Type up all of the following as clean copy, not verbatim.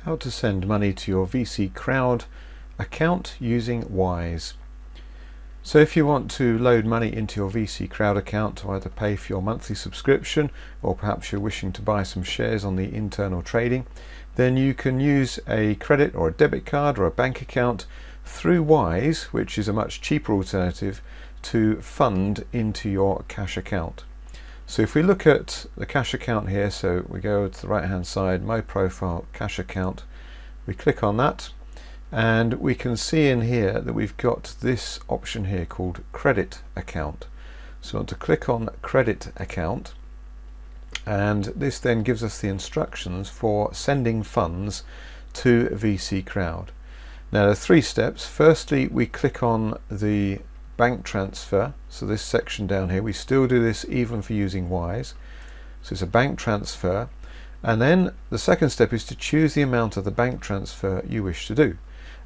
How to send money to your VC Crowd account using Wise. So if you want to load money into your VC Crowd account to either pay for your monthly subscription, or perhaps you're wishing to buy some shares on the internal trading, then you can use a credit or a debit card or a bank account through Wise, which is a much cheaper alternative to fund into your cash account. So if we look at the cash account here, so we go to the right hand side, My Profile, Cash Account, we click on that, and we can see in here that we've got this option here called Credit Account. So we want to click on Credit Account, and this then gives us the instructions for sending funds to VC Crowd. Now there are three steps. Firstly, we click on the bank transfer, so this section down here, we still do this even for using Wise, so it's a bank transfer, and then the second step is to choose the amount of the bank transfer you wish to do,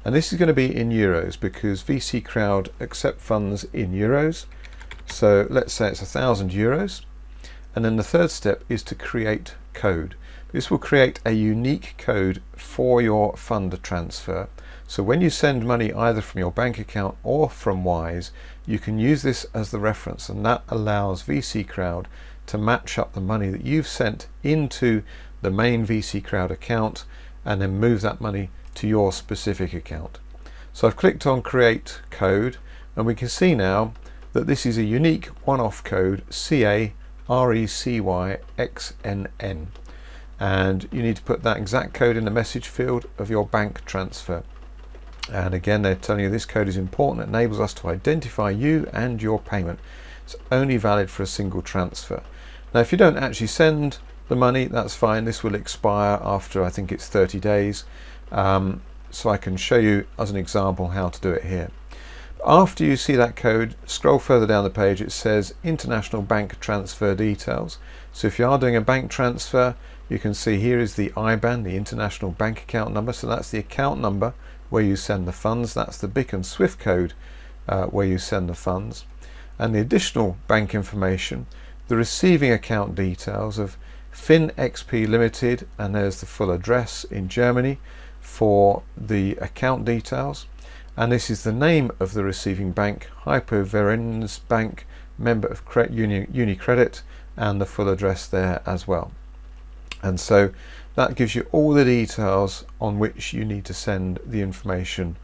and this is going to be in euros because VC Crowd accept funds in euros. So let's say it's €1,000, and then the third step is to create code. This will create a unique code for your fund transfer. So when you send money either from your bank account or from Wise, you can use this as the reference, and that allows VC Crowd to match up the money that you've sent into the main VC Crowd account and then move that money to your specific account. So I've clicked on Create Code, and we can see now that this is a unique one-off code, CARECYXNN. And you need to put that exact code in the message field of your bank transfer. And again, they're telling you this code is important. It enables us to identify you and your payment. It's only valid for a single transfer. Now, if you don't actually send the money, that's fine. This will expire after, I think it's 30 days. So I can show you as an example how to do it here. After you see that code, scroll further down the page. It says International Bank Transfer Details. So if you are doing a bank transfer, you can see here is the IBAN, the International Bank Account Number. So that's the account number where you send the funds. That's the BIC and SWIFT code where you send the funds. And the additional bank information, the receiving account details of FinXP Limited, and there's the full address in Germany for the account details. And this is the name of the receiving bank, Hypovereinsbank, member of UniCredit, and the full address there as well. And so that gives you all the details on which you need to send the information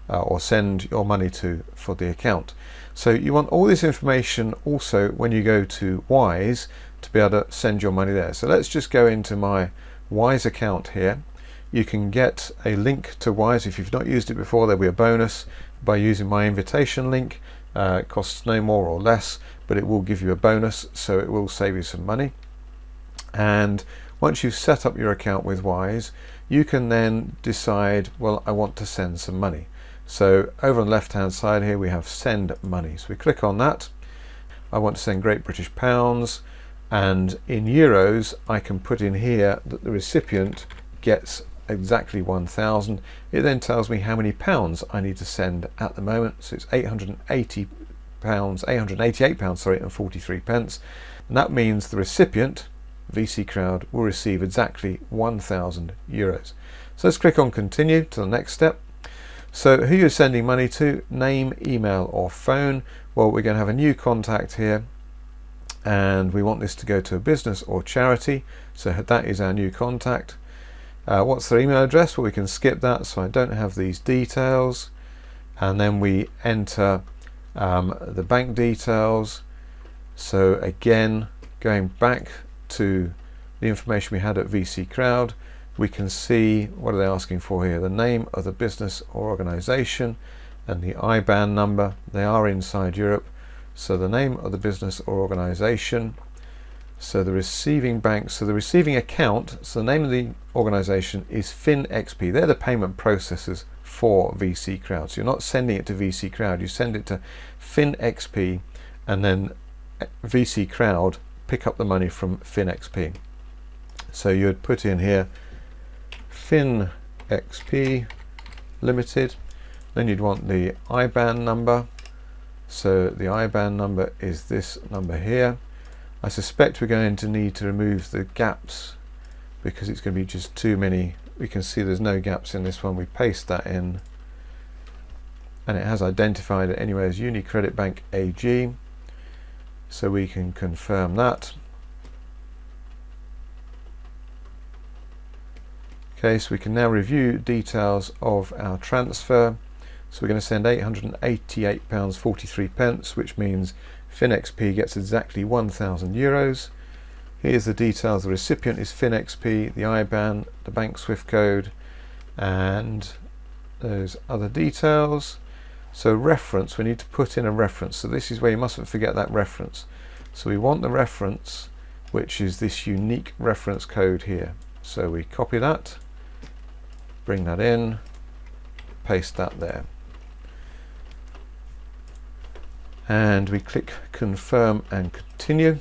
or send your money to for the account. So you want all this information also when you go to Wise to be able to send your money there. So let's just go into my Wise account here. You can get a link to Wise. If you've not used it before, there'll be a bonus by using my invitation link. It costs no more or less, but it will give you a bonus, so it will save you some money. And once you've set up your account with Wise, you can then decide, well, I want to send some money. So over on the left hand side here we have send money. So we click on that. I want to send Great British Pounds, and in euros I can put in here that the recipient gets exactly 1,000. It then tells me how many pounds I need to send at the moment. So it's £888, sorry, and 43 pence. And that means the recipient, VC Crowd, will receive exactly €1,000. So let's click on continue to the next step. So who you're sending money to, name, email or phone. Well, we're going to have a new contact here, and we want this to go to a business or charity. So that is our new contact. What's their email address? Well, we can skip that, so I don't have these details. And then we enter the bank details. So again, going back to the information we had at VC Crowd, we can see, what are they asking for here? The name of the business or organization and the IBAN number. They are inside Europe, so the name of the business or organization. So the receiving bank, so the receiving account, so the name of the organization is FinXP. They're the payment processors for VC Crowd. So you're not sending it to VC Crowd, you send it to FinXP, and then VC Crowd pick up the money from FinXP. So you would put in here FinXP Limited, then you'd want the IBAN number. So the IBAN number is this number here. I suspect we're going to need to remove the gaps because it's going to be just too many we can see there's no gaps in this one. We paste that in, and it has identified it anyway as UniCredit Bank AG, so we can confirm that. Okay, so we can now review details of our transfer. So we're going to send £888.43, which means FinXP gets exactly €1,000. Here's the details. The recipient is FinXP, the IBAN, the bank SWIFT code, and those other details. So reference, we need to put in a reference. So this is where you mustn't forget that reference. So we want the reference, which is this unique reference code here. So we copy that, bring that in, paste that there. And we click confirm and continue.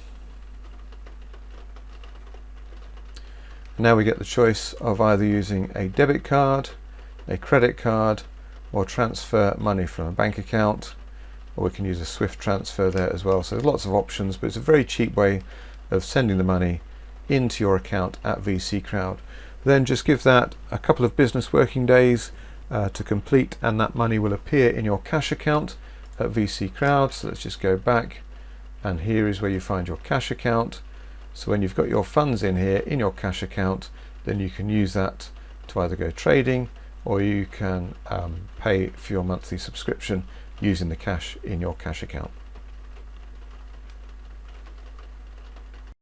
Now we get the choice of either using a debit card, a credit card, or transfer money from a bank account, or we can use a SWIFT transfer there as well. So there's lots of options, but it's a very cheap way of sending the money into your account at VC Crowd. Then just give that a couple of business working days to complete, and that money will appear in your cash account at VC Crowd. So let's just go back, and here is where you find your cash account. So when you've got your funds in here in your cash account, then you can use that to either go trading, or you can pay for your monthly subscription using the cash in your cash account.